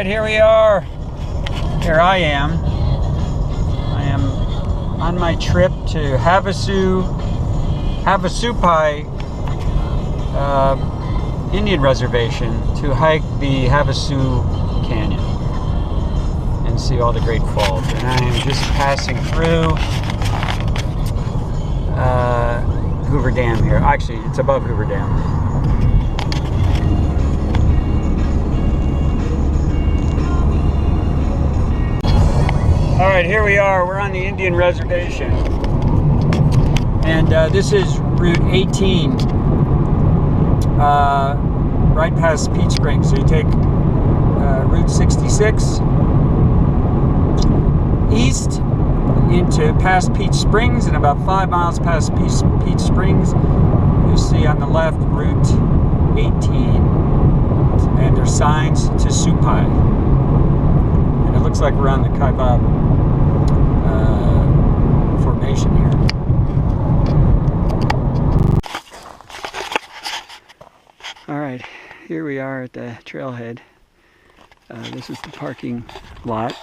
right, here we are. Here I am. I am on my trip to Havasupai Indian Reservation to hike the Havasu Canyon and see all the great falls. And I am just passing through Hoover Dam here. Actually, it's above Hoover Dam. All right, here we are. We're on the Indian Reservation, and this is Route 18, right past Peach Springs. So you take Route 66 east into past Peach Springs, and about 5 miles past Peach Springs, you see on the left Route 18, and there's signs to Supai. And it looks like we're on the Kaibab formation here. All right, here we are at the trailhead. This is the parking lot.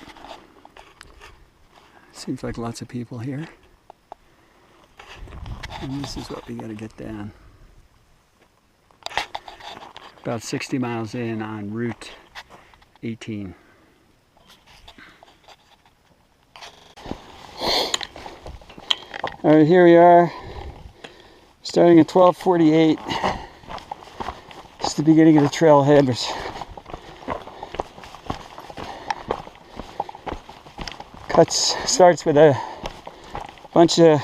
Seems like lots of people here. And this is what we gotta get down. About 60 miles in on Route 18. All right, here we are, starting at 12:48. It's the beginning of the trailhead. Starts with a bunch of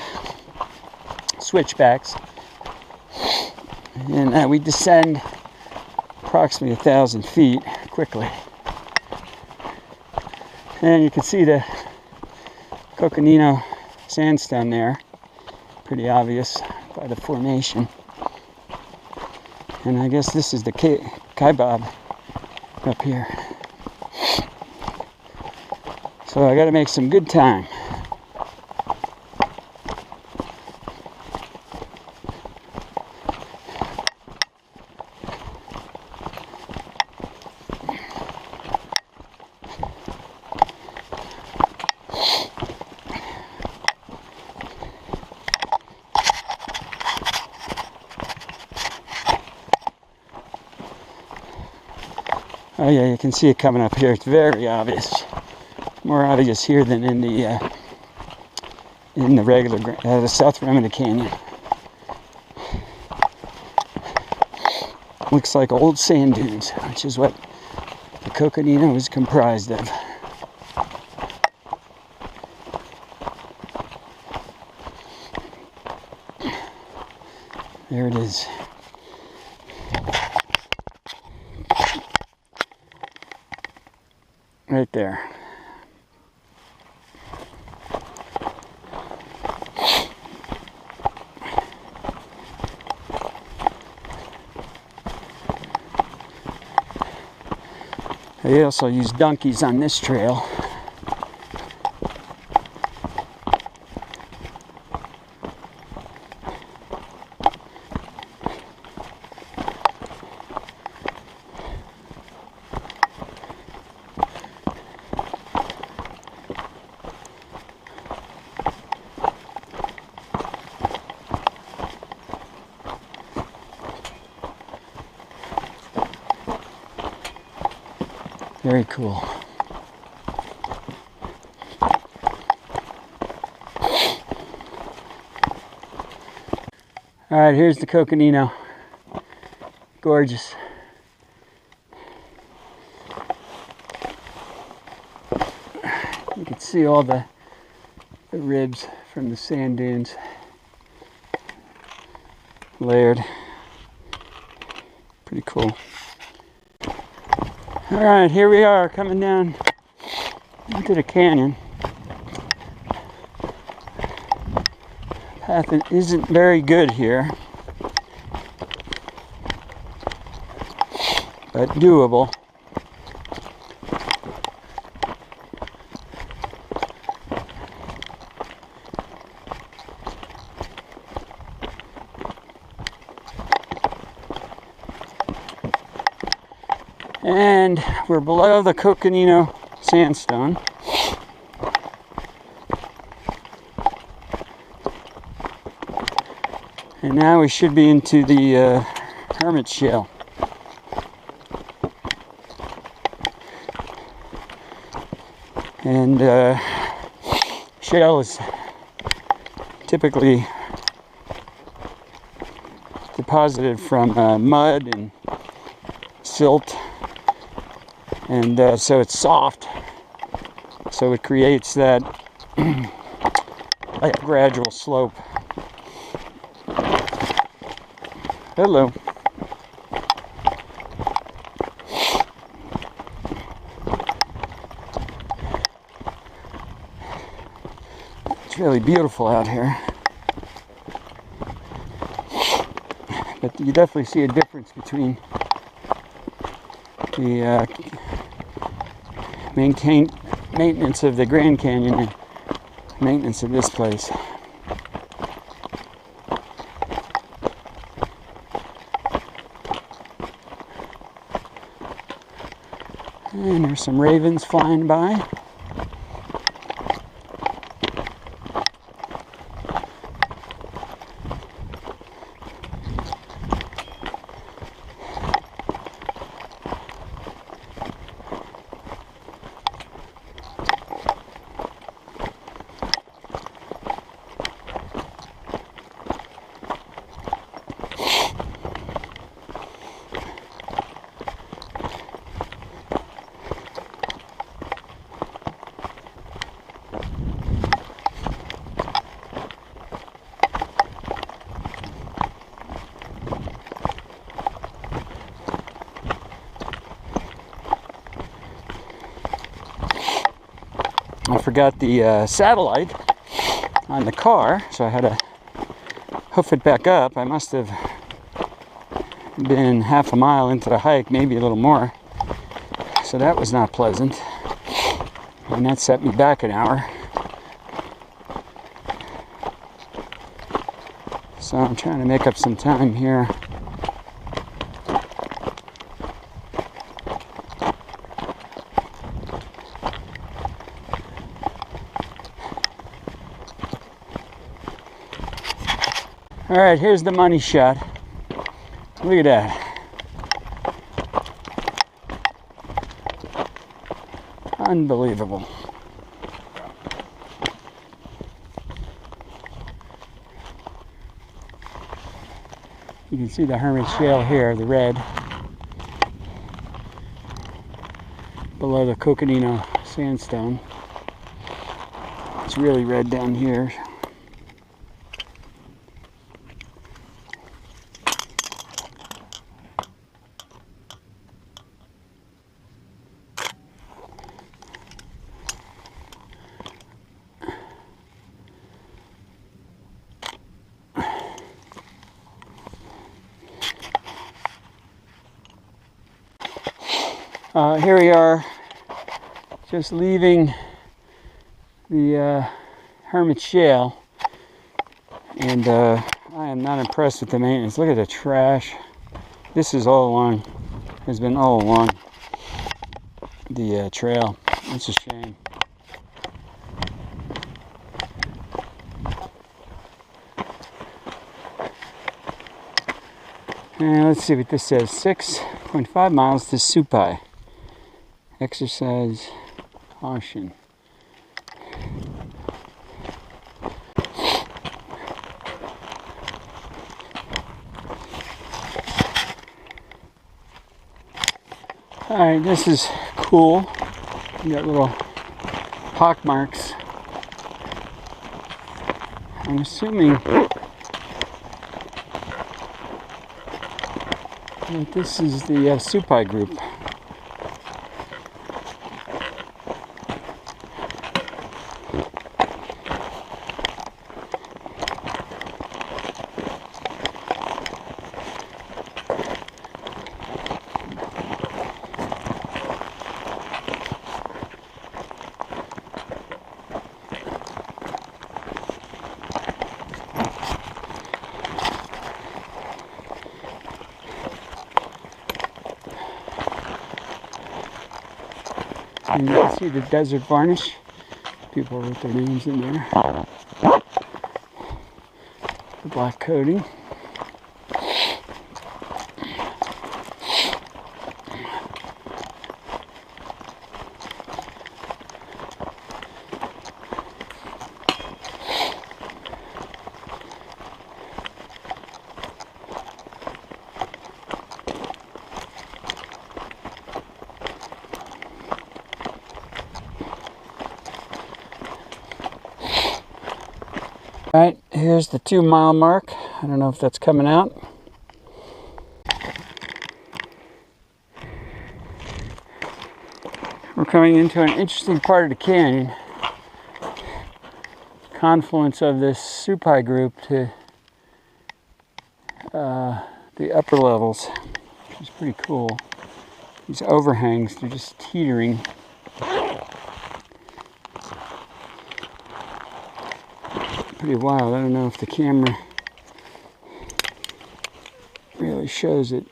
switchbacks, and we descend approximately 1,000 feet quickly. And you can see the Coconino sandstone there, pretty obvious by the formation. And I guess this is the Kaibab up here. So I got to make some good time. Oh yeah, you can see it coming up here. It's very obvious. More obvious here than in the regular the south rim of the canyon. Looks like old sand dunes, which is what the Coconino is comprised of. There it is. Right there. They also use donkeys on this trail. Very cool. All right, here's the Coconino. Gorgeous. You can see all the ribs from the sand dunes layered. Pretty cool. All right, here we are coming down into the canyon. Path isn't very good here, but doable. And we're below the Coconino Sandstone. And now we should be into the Hermit Shale. And shale is typically deposited from mud and silt, and so it's soft, so it creates that like gradual slope. Hello. It's really beautiful out here. But you definitely see a difference between the maintenance of the Grand Canyon and maintenance of this place. And there's some ravens flying by. I forgot the satellite on the car, so I had to hoof it back up. I must have been half a mile into the hike, maybe a little more. So that was not pleasant. And that set me back an hour. So I'm trying to make up some time here. All right, here's the money shot. Look at that. Unbelievable. You can see the Hermit Shale here, the red, below the Coconino Sandstone. It's really red down here. Here we are, just leaving the Hermit Shale, and I am not impressed with the maintenance. Look at the trash. This is all along, has been all along the trail. It's a shame. And let's see what this says. 6.5 miles to Supai. Exercise caution. Alright, this is cool. You got little pock marks. I'm assuming that this is the Supai group. And you can see the desert varnish. People wrote their names in there. The black coating. Alright, here's the 2-mile mark. I don't know if that's coming out. We're coming into an interesting part of the canyon. Confluence of this Supai group to the upper levels, which is pretty cool. These overhangs, they're just teetering. Pretty wild. I don't know if the camera really shows it.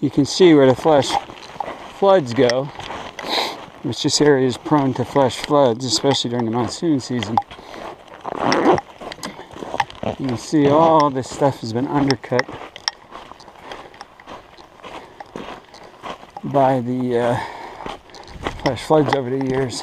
You can see where the flash floods go, which this area is prone to flash floods, especially during the monsoon season. You can see all this stuff has been undercut by the flash floods over the years.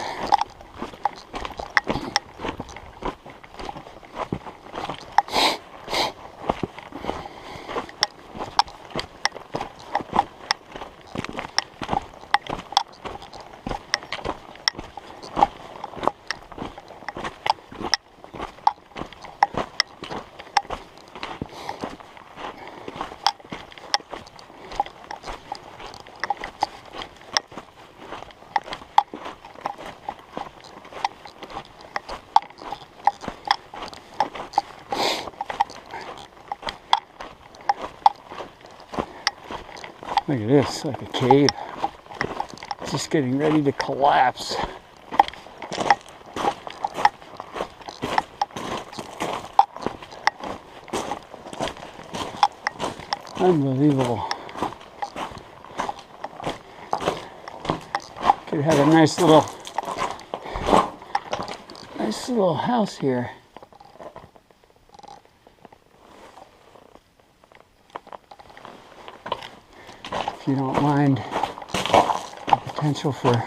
Look at this, like a cave. It's just getting ready to collapse. Unbelievable. Could have a nice little house here. If you don't mind the potential for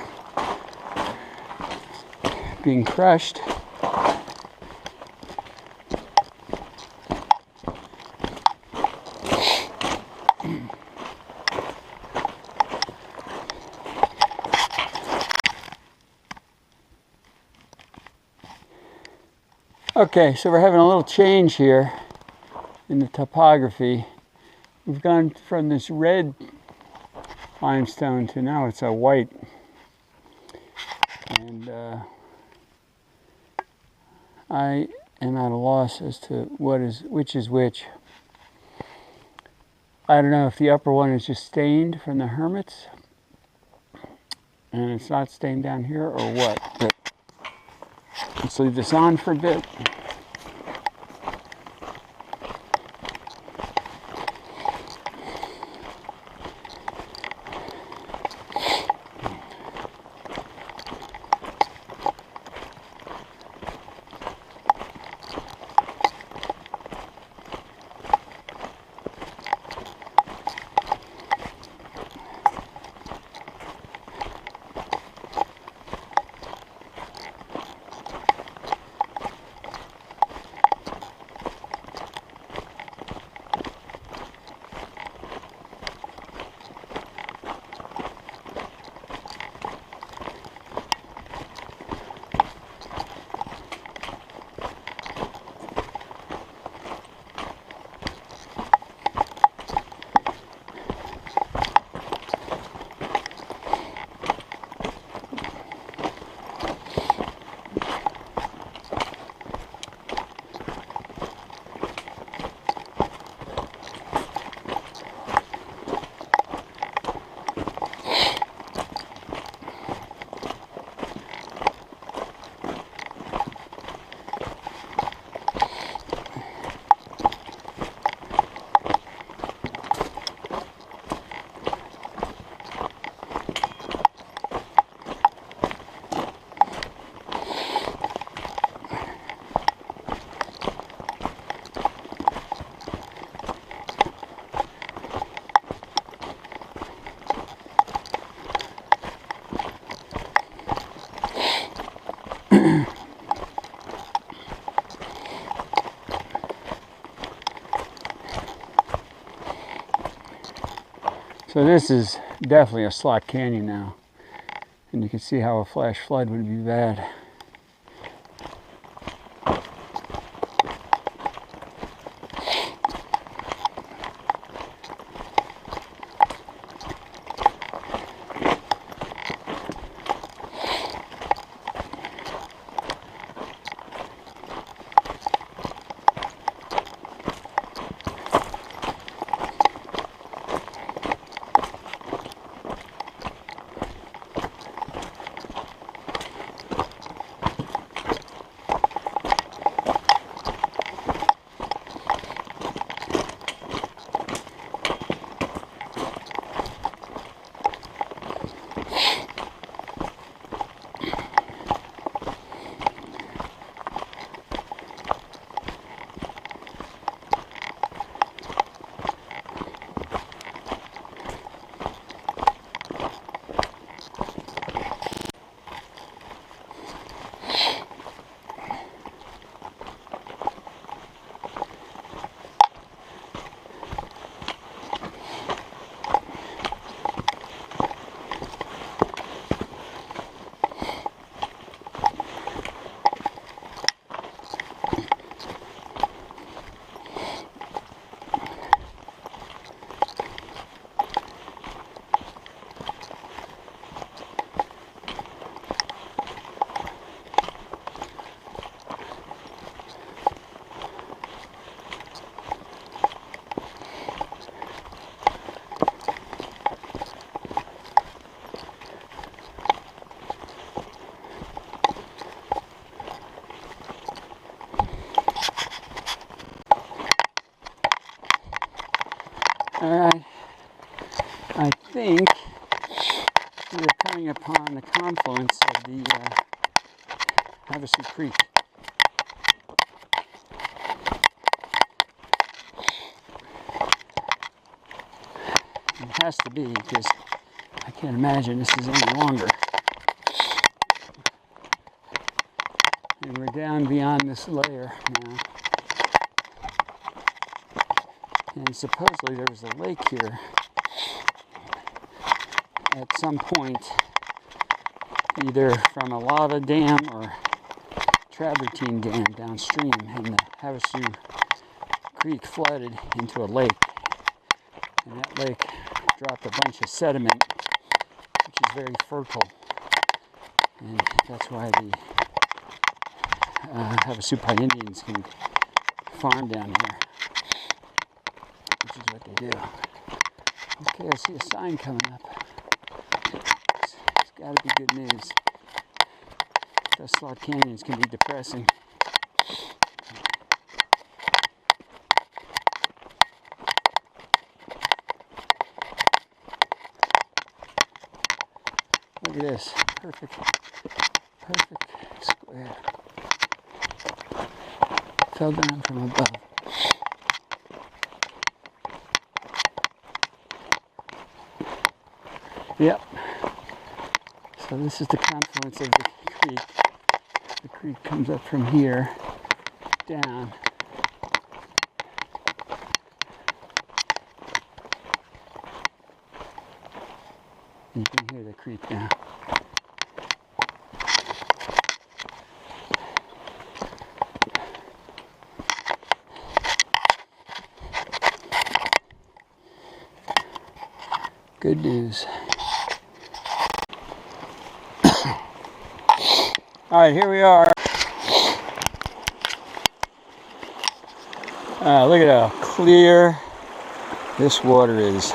being crushed. Okay, so we're having a little change here in the topography. We've gone from this red limestone to now it's a white, and I am at a loss as to which is which. I don't know if the upper one is just stained from the hermits and it's not stained down here or what, but let's leave this on for a bit. So this is definitely a slot canyon now. And you can see how a flash flood would be bad. Alright, I think we are coming upon the confluence of the Havasu Creek. It has to be, because I can't imagine this is any longer. And we're down beyond this layer now. And supposedly there was a lake here at some point, either from a lava dam or travertine dam downstream, and the Havasu Creek flooded into a lake. And that lake dropped a bunch of sediment, which is very fertile. And that's why the Havasupai Indians can farm down here, which is what they do. Okay, I see a sign coming up. It's got to be good news. Those slot canyons can be depressing. Look at this. Perfect square. Fell down from above. Yep. So this is the confluence of the creek. The creek comes up from here, down. You can hear the creek now. Good news. All right, here we are. Look at how clear this water is.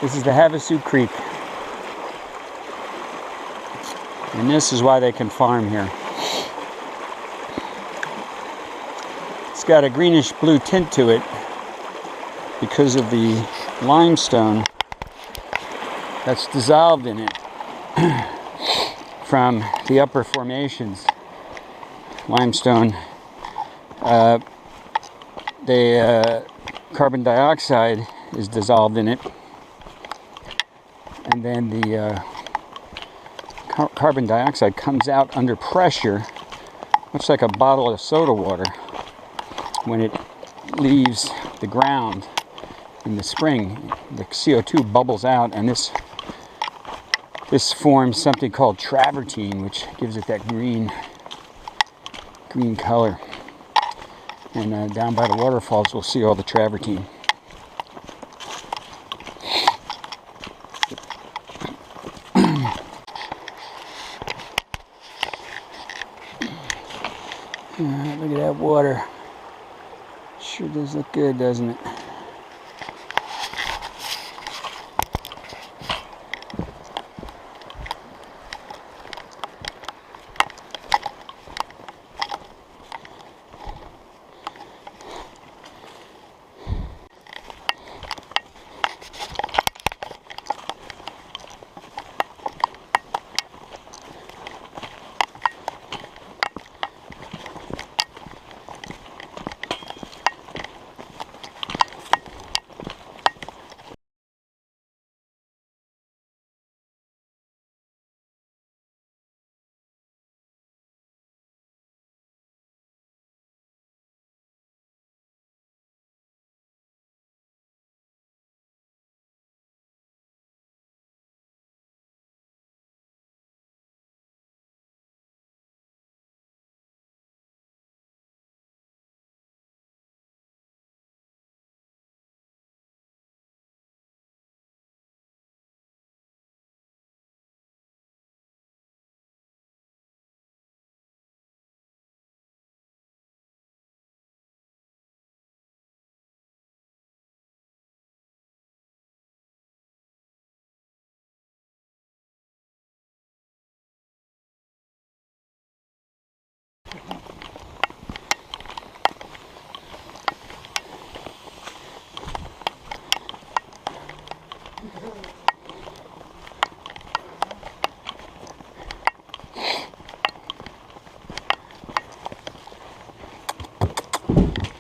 This is the Havasu Creek. And this is why they can farm here. It's got a greenish blue tint to it because of the limestone that's dissolved in it from the upper formations. Limestone, the carbon dioxide is dissolved in it, and then the carbon dioxide comes out under pressure, much like a bottle of soda water when it leaves the ground in the spring, the CO2 bubbles out, and this forms something called travertine, which gives it that green color. And down by the waterfalls, we'll see all the travertine. Look at that water. Sure does look good, doesn't it?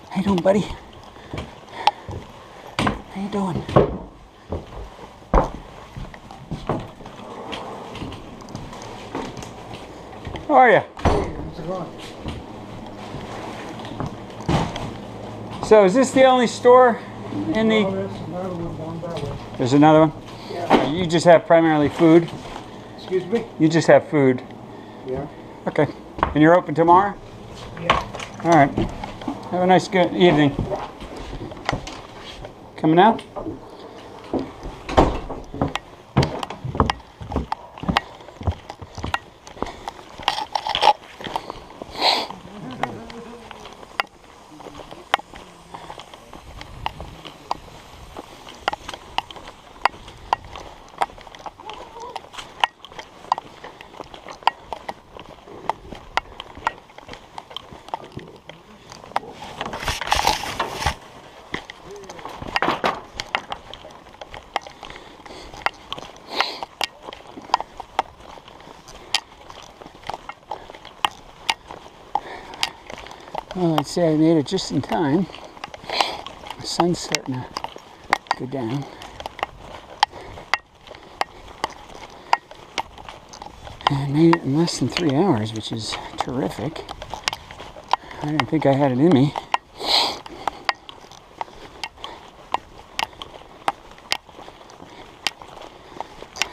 How you doing, buddy? How you doing? How are you? How's it going? So is this the only store in the... Oh, there's another one down that way. There's another one? Yeah. You just have primarily food? Excuse me? You just have food? Yeah. Okay. And you're open tomorrow? Yeah. All right. Have a nice good evening. Coming out? Well, I'd say I made it just in time. The sun's starting to go down. And I made it in less than 3 hours, which is terrific. I didn't think I had it in me.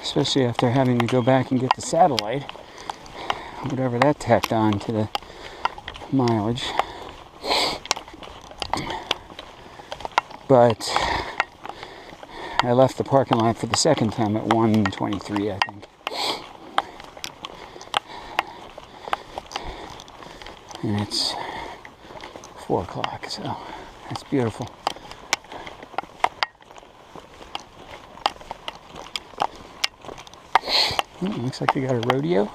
Especially after having to go back and get the satellite. Whatever that tacked on to the mileage. But I left the parking lot for the second time at 1:23, I think. And it's 4 o'clock, so that's beautiful. Looks like they got a rodeo.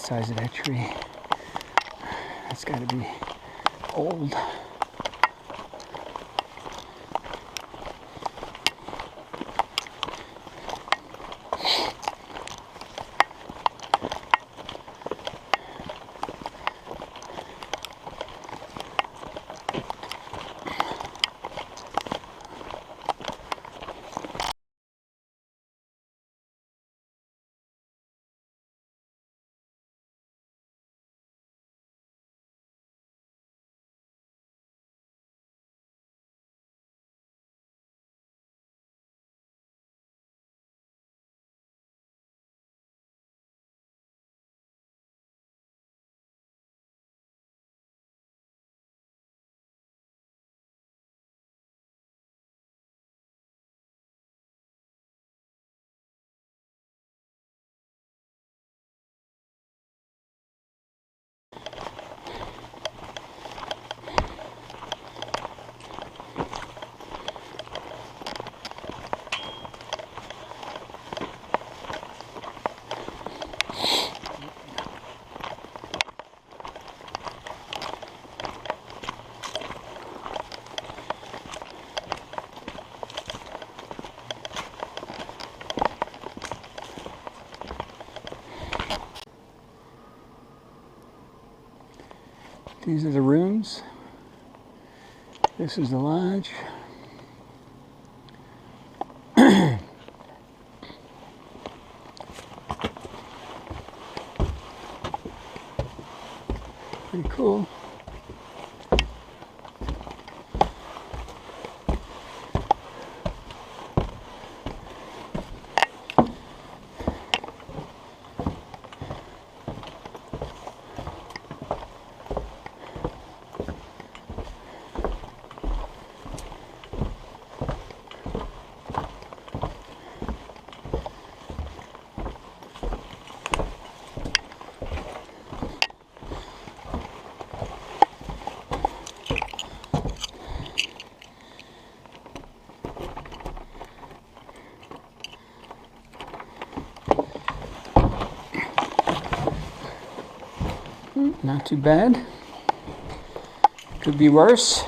size of that tree. That's got to be old. These are the rooms. This is the lodge. Pretty cool. Not too bad. Could be worse.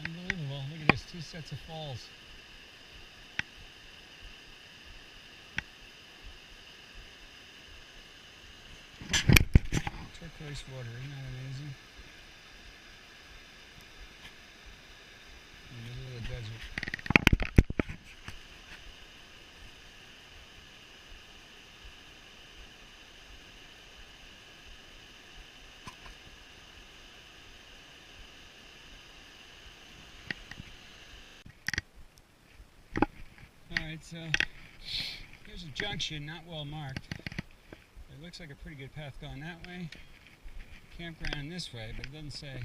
Unbelievable. Look at this, 2 sets of falls. Turquoise water, isn't that amazing? In the middle of the desert. Alright, so here's a junction, not well marked. It looks like a pretty good path going that way. Campground this way, but it doesn't say.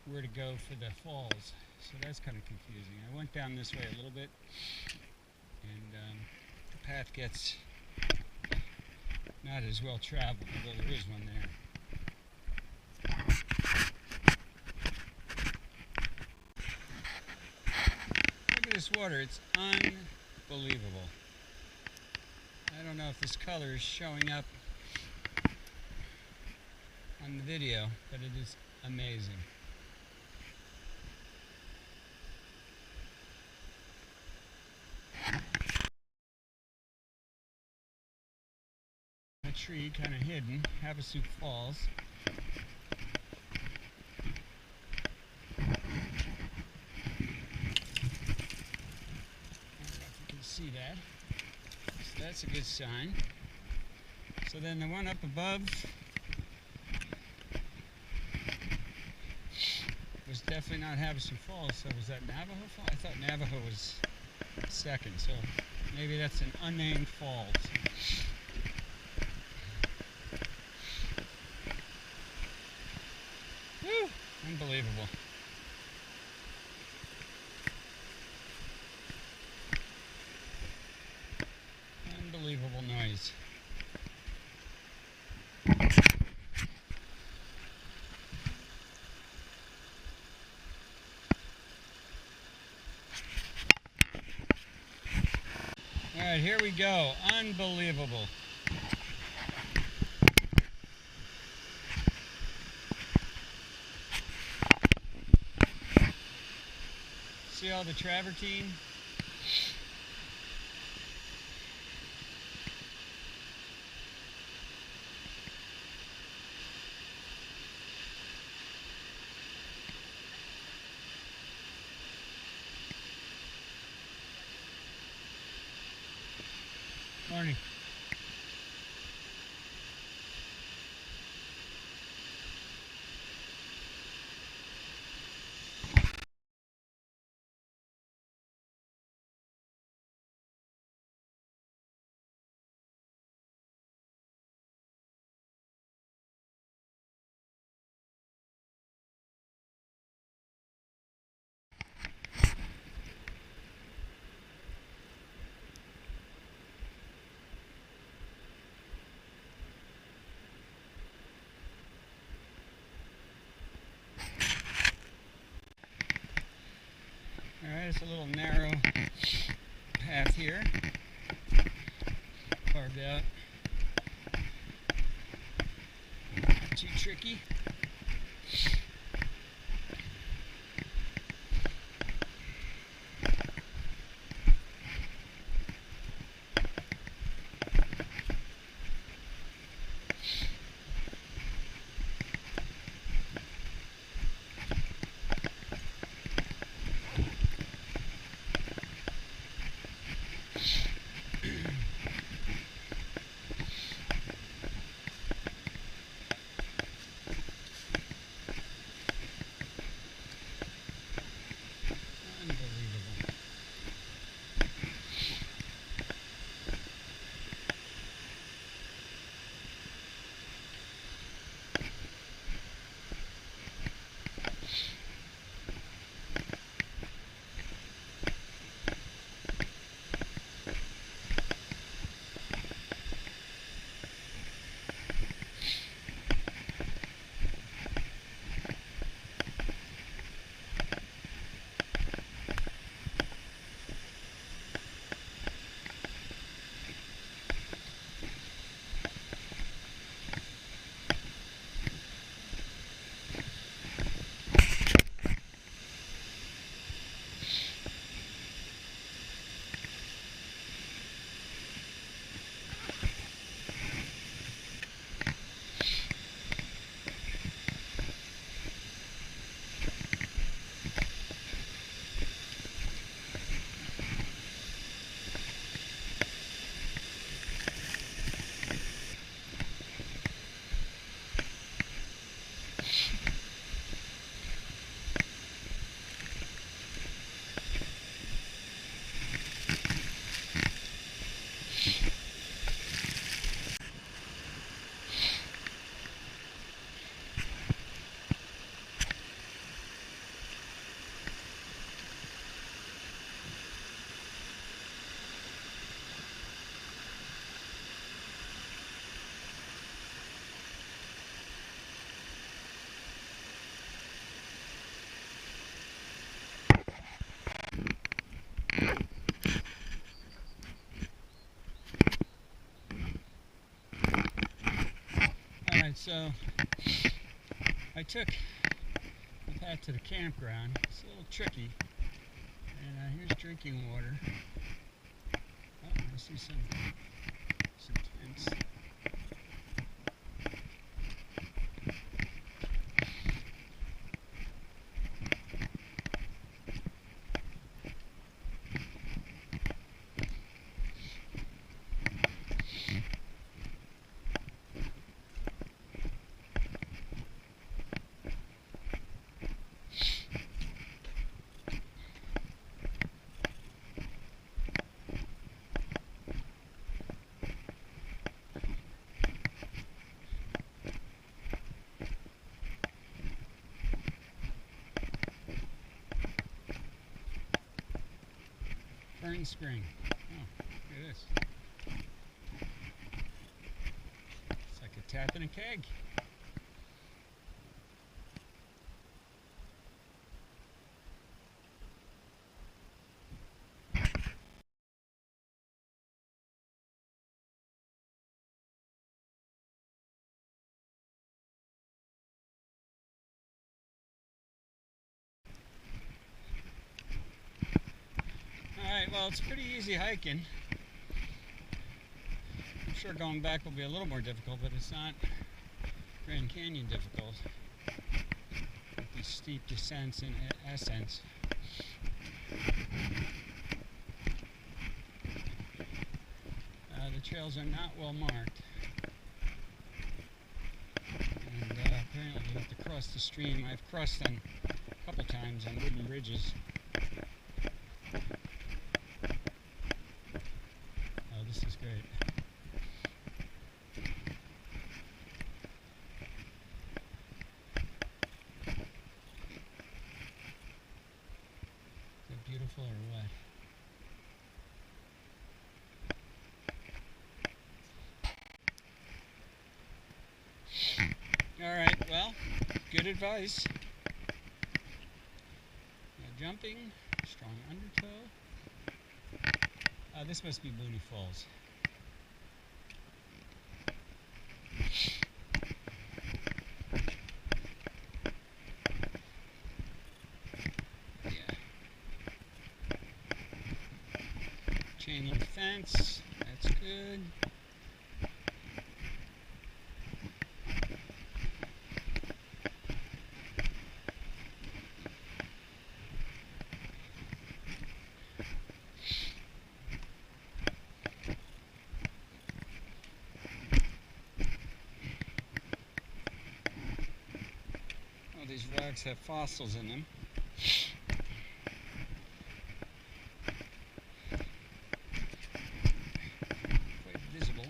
where to go for the falls. So that's kind of confusing. I went down this way a little bit, and the path gets not as well traveled, although there is one there. Look at this water, it's unbelievable. I don't know if this color is showing up on the video, but it is amazing. A tree kind of hidden, Havasu Falls. I don't know if you can see that. So that's a good sign. So then the one up above was definitely not Havasu Falls. So was that Navajo Falls? I thought Navajo was second. So maybe that's an unnamed falls. Woo! Unbelievable. Unbelievable noise. All right, here we go. Unbelievable. See all the travertine? Morning. Alright, it's a little narrow path here, carved out, not too tricky. So I took the path to the campground. It's a little tricky. And here's drinking water. Oh, I see some tents. Fern Spring. Oh, look at this. It's like a tap in a keg. Alright, well, it's pretty easy hiking. I'm sure going back will be a little more difficult, but it's not Grand Canyon difficult. With these steep descents and ascents. The trails are not well marked. And apparently you have to cross the stream. I've crossed them a couple times on wooden bridges. This is great. Is it beautiful or what? Alright, well, good advice. No jumping, strong undertow. This must be Mooney Falls. Yeah. Chain link fence, that's good. These rocks have fossils in them. Quite visible.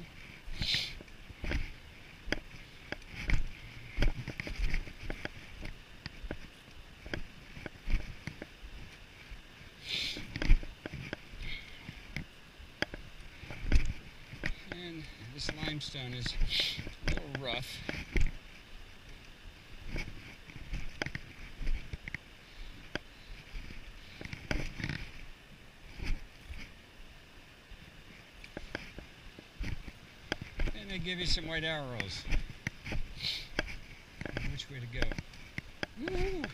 And this limestone is a little rough. They give you some white arrows. Which way to go? Woo!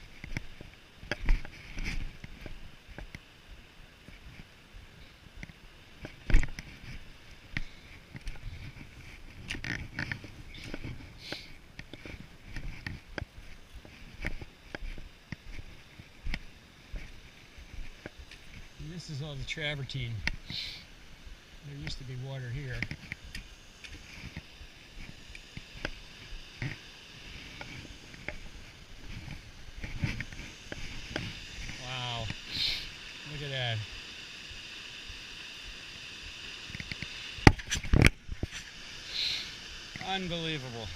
And this is all the travertine. There used to be water here. Look at that. Unbelievable.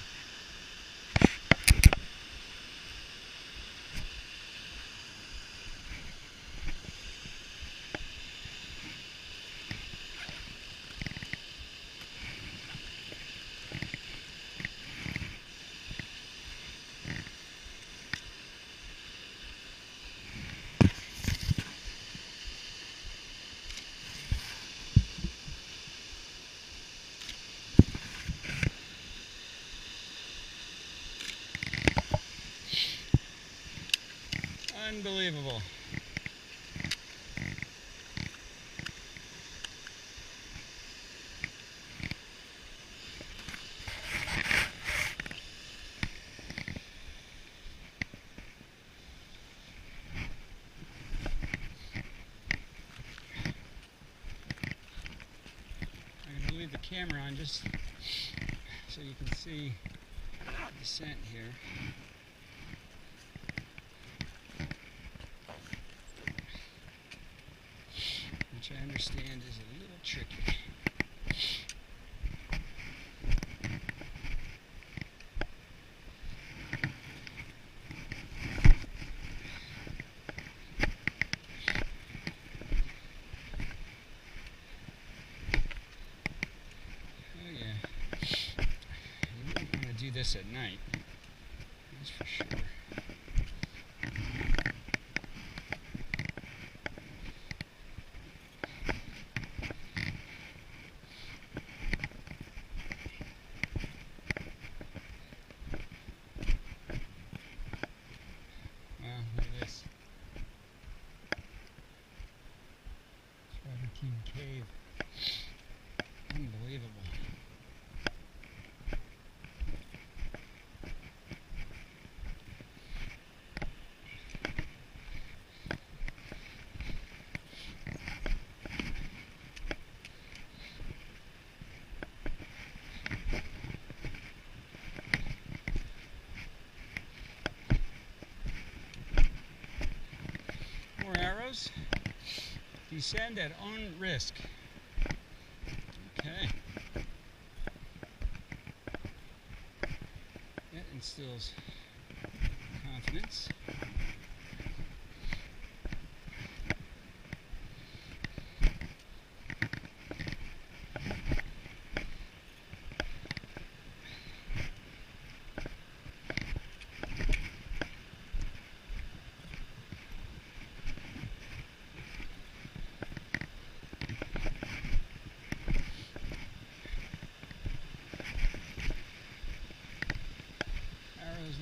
Unbelievable. I'm going to leave the camera on just so you can see the descent here. Which I understand is a little tricky. Oh yeah. You wouldn't want to do this at night. That's for sure. Cave. Unbelievable. More arrows. Descend at own risk. Okay. That instills confidence.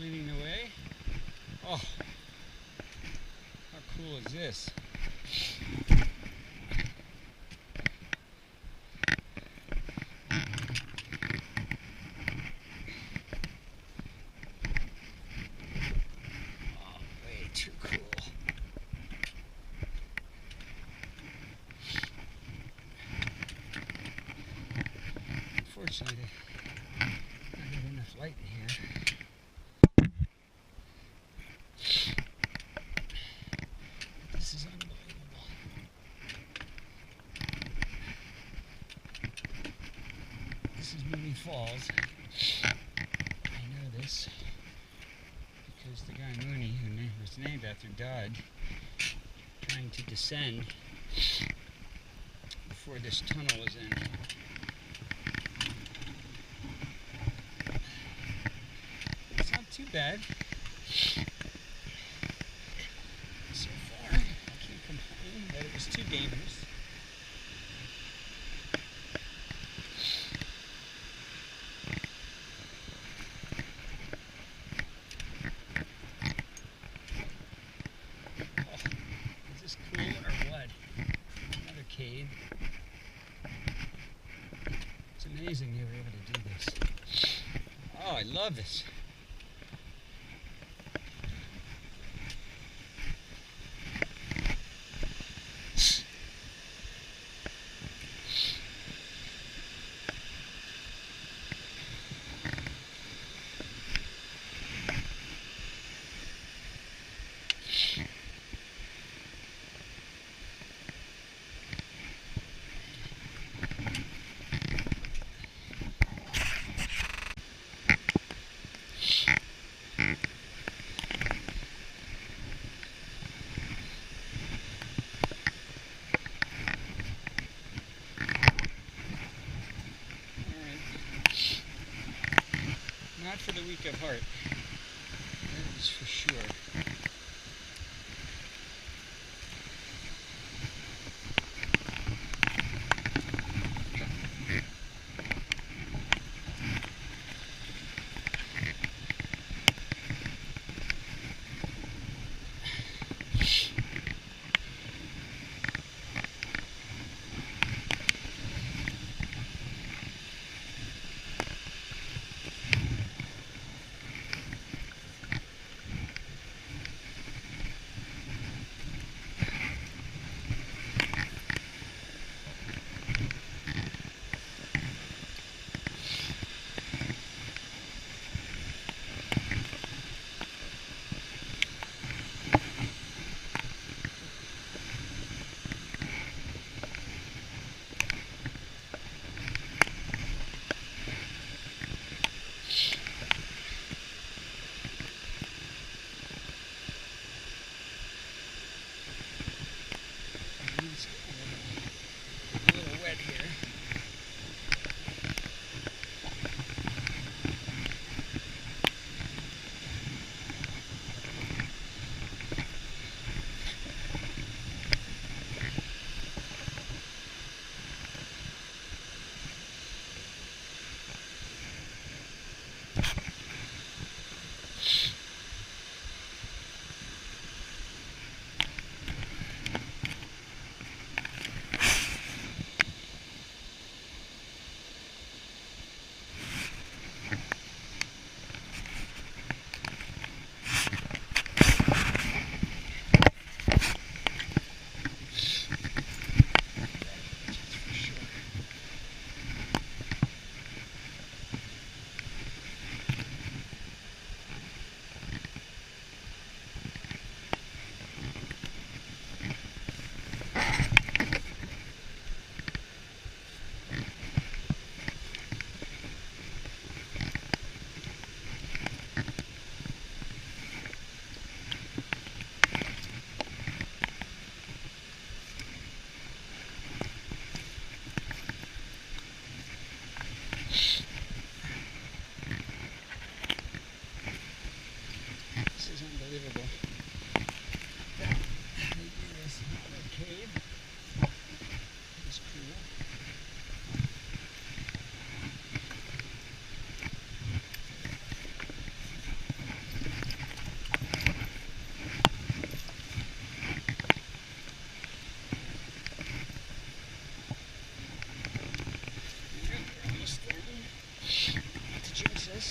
Leading the way. Oh, how cool is this? Oh, way too cool. Unfortunately, I don't have enough light in here. This is unbelievable. This is Mooney Falls. I know this because the guy Mooney, who was named after, died trying to descend before this tunnel was in. It's not too bad. So far, I can't complain that it was too dangerous. Oh, is this cool or what? Another cave. It's amazing they were able to do this. Oh, I love this. Not for the weak of heart, that is for sure. Unbelievable. This little cave is cool. Almost done. To Jesus.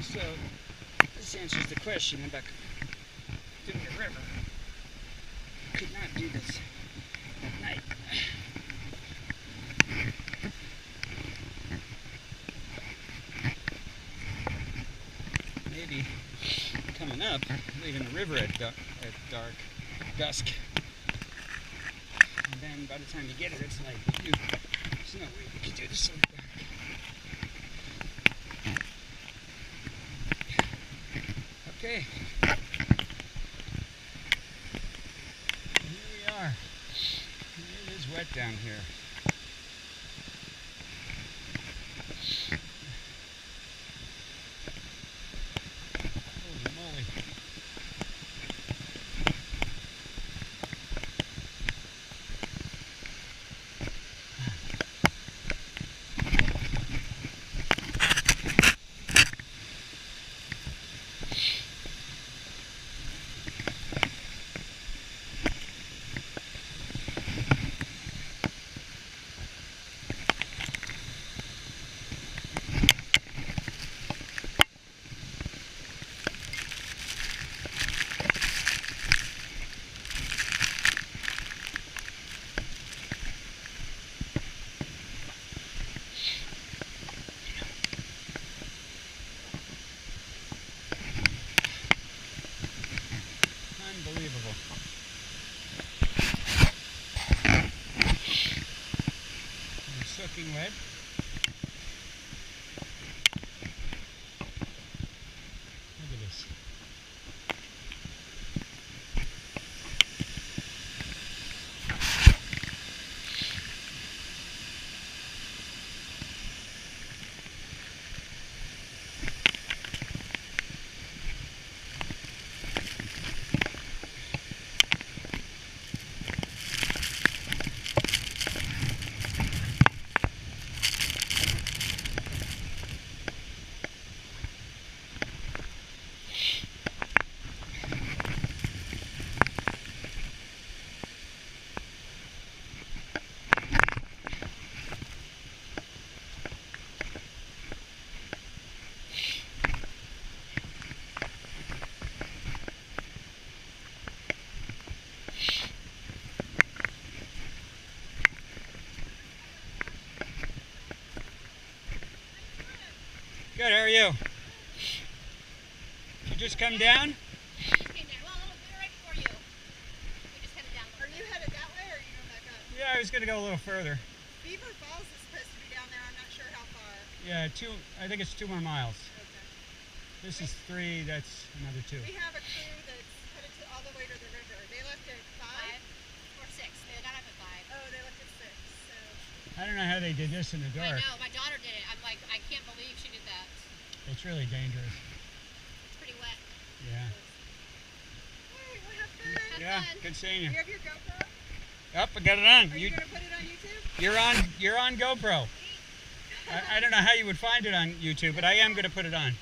So, this answers the question about doing the river. Could not do this at night. Maybe coming up, leaving the river at dark, dusk. And then by the time you get it, it's like, there's no way you can do this so dark. Okay, here we are. It is wet down here. Holy moly. Unbelievable. I'm soaking wet. Look at this. Good, how are you? You just come down? Well, we're right before you. We just headed down. Are you headed that way or are you going back up? Yeah, I was going to go a little further. Beaver Falls is supposed to be down there. I'm not sure how far. Yeah, I think it's 2 more miles. Okay. This is 3, that's another 2. We have a crew that's headed all the way to the river. They left at 5? Or 6. They got up at 5. Oh, they left at 6. So I don't know how they did this in the I dark. know. My daughter did it. I'm like, I can't believe she did that. It's really dangerous. Yeah. Hey, well, have fun. Yeah, good seeing you. You have your GoPro? Yep, I got it on. Are you going to put it on YouTube? You're on GoPro. I don't know how you would find it on YouTube, but I am going to put it on.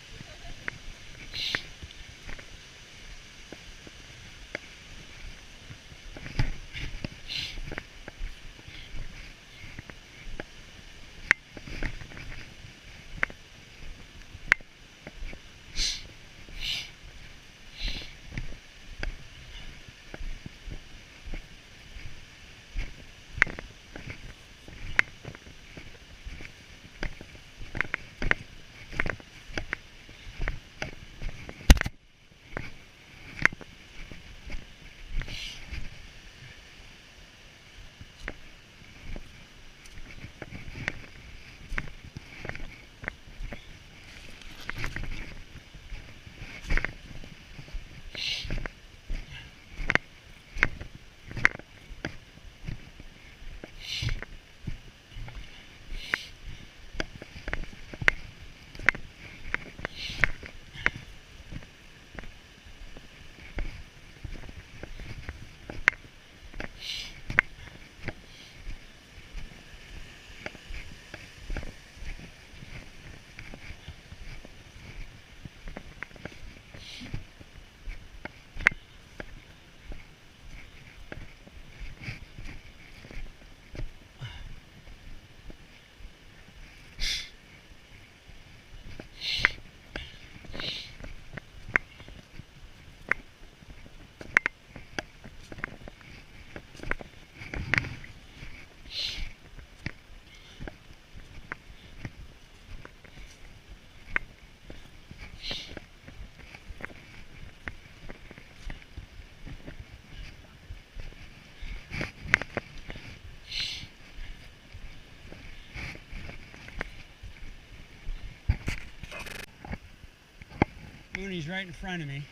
Mooney's right in front of me,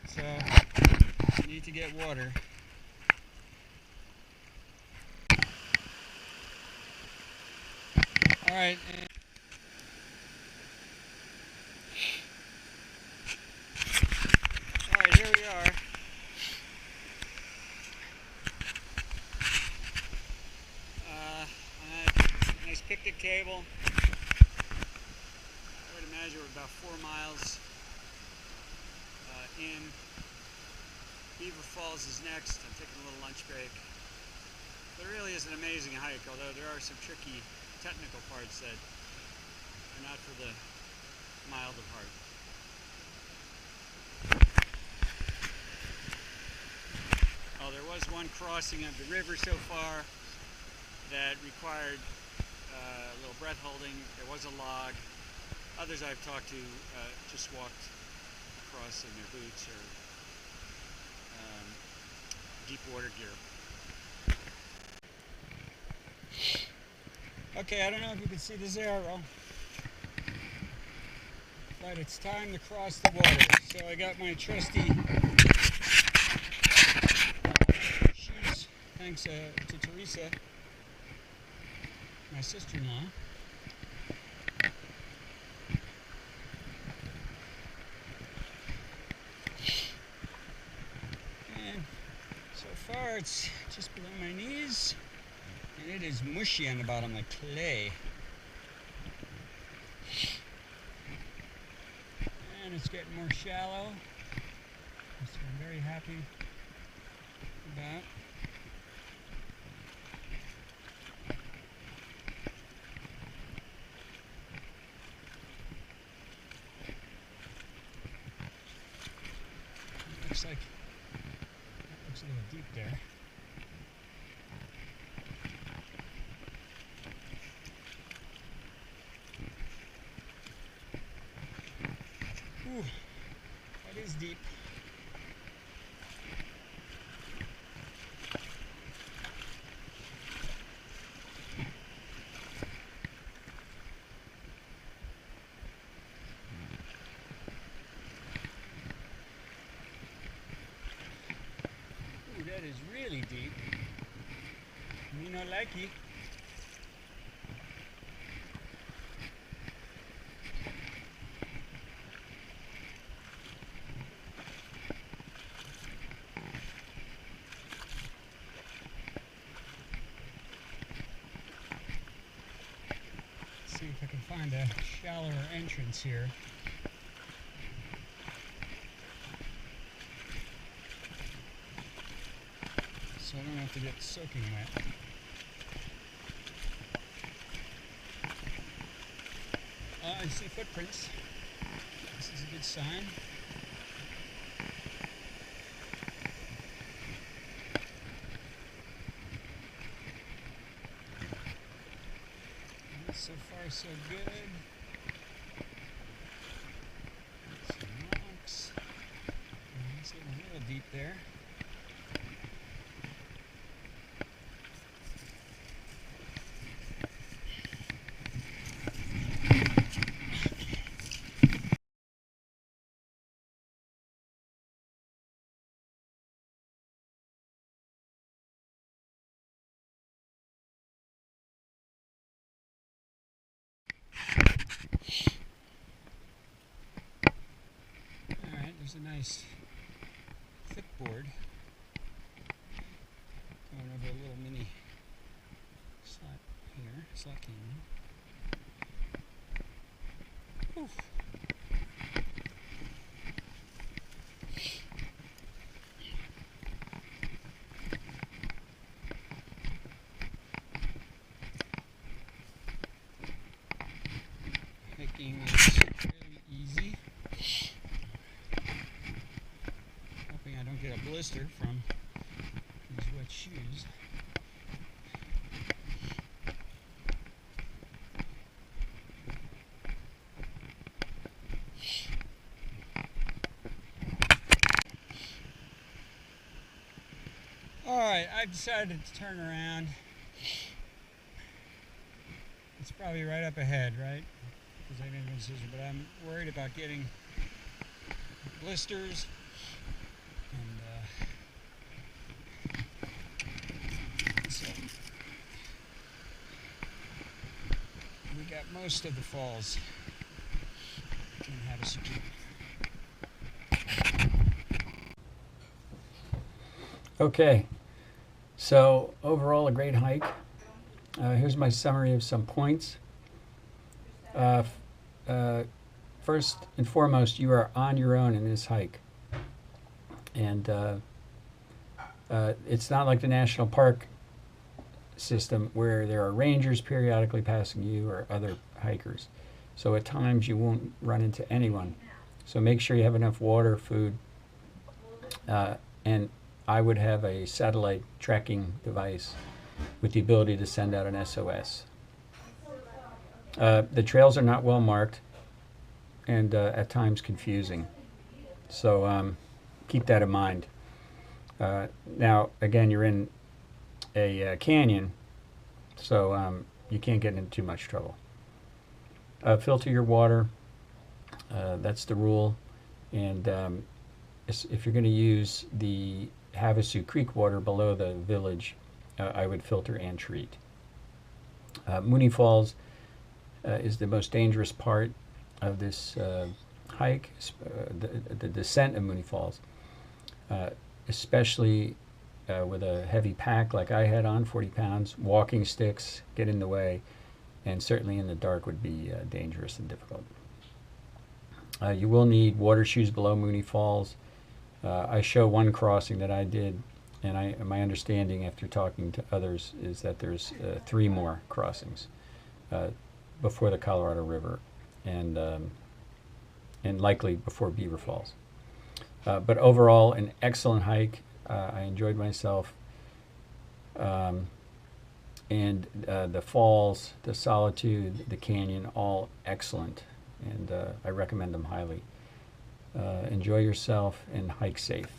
so I need to get water. All right. All right, here we are. On a nice picnic table. I would imagine we're about 4 miles in. Beaver Falls is next. I'm taking a little lunch break. But it really is an amazing hike, although there are some tricky technical parts that are not for the mild of heart. Oh, there was one crossing of the river so far that required a little breath holding. There was a log. Others I've talked to just walked across in their boots or deep water gear. Okay, I don't know if you can see this arrow, but it's time to cross the water. So I got my trusty shoes, thanks to Teresa, my sister-in-law. And so far it's just below my knees. And it is mushy on the bottom like clay. And it's getting more shallow, which I'm very happy about. It looks like that looks a little deep there. Ooh, that is deep. Ooh, that is really deep. Me no like it. see if I can find a shallower entrance here. So I don't have to get soaking wet. I see footprints. This is a good sign. So far, so good. Some rocks. It's getting a little deep there. There's a nice thick board going over a little mini slot here, slot canyon. Oof. Hiking is really easy. I don't get a blister from these wet shoes. Alright, I've decided to turn around. It's probably right up ahead, right? Because I made a decision, but I'm worried about getting blisters. So we got most of the falls in Havasu Creek. Okay, so overall a great hike. Here's my summary of some points. First and foremost, you are on your own in this hike. And it's not like the national park system where there are rangers periodically passing you or other hikers. So at times you won't run into anyone. So make sure you have enough water, food, and I would have a satellite tracking device with the ability to send out an SOS. The trails are not well marked and at times confusing. So keep that in mind. Now, again, you're in a canyon, so you can't get into too much trouble. Filter your water. That's the rule. And if you're going to use the Havasu Creek water below the village, I would filter and treat. Mooney Falls is the most dangerous part of this hike, the descent of Mooney Falls. Especially with a heavy pack like I had on, 40 pounds, walking sticks get in the way, and certainly in the dark would be dangerous and difficult. You will need water shoes below Mooney Falls. I show one crossing that I did, and my understanding after talking to others is that there's 3 more crossings before the Colorado River and likely before Beaver Falls. But overall, an excellent hike. I enjoyed myself. And the falls, the solitude, the canyon, all excellent. And I recommend them highly. Enjoy yourself and hike safe.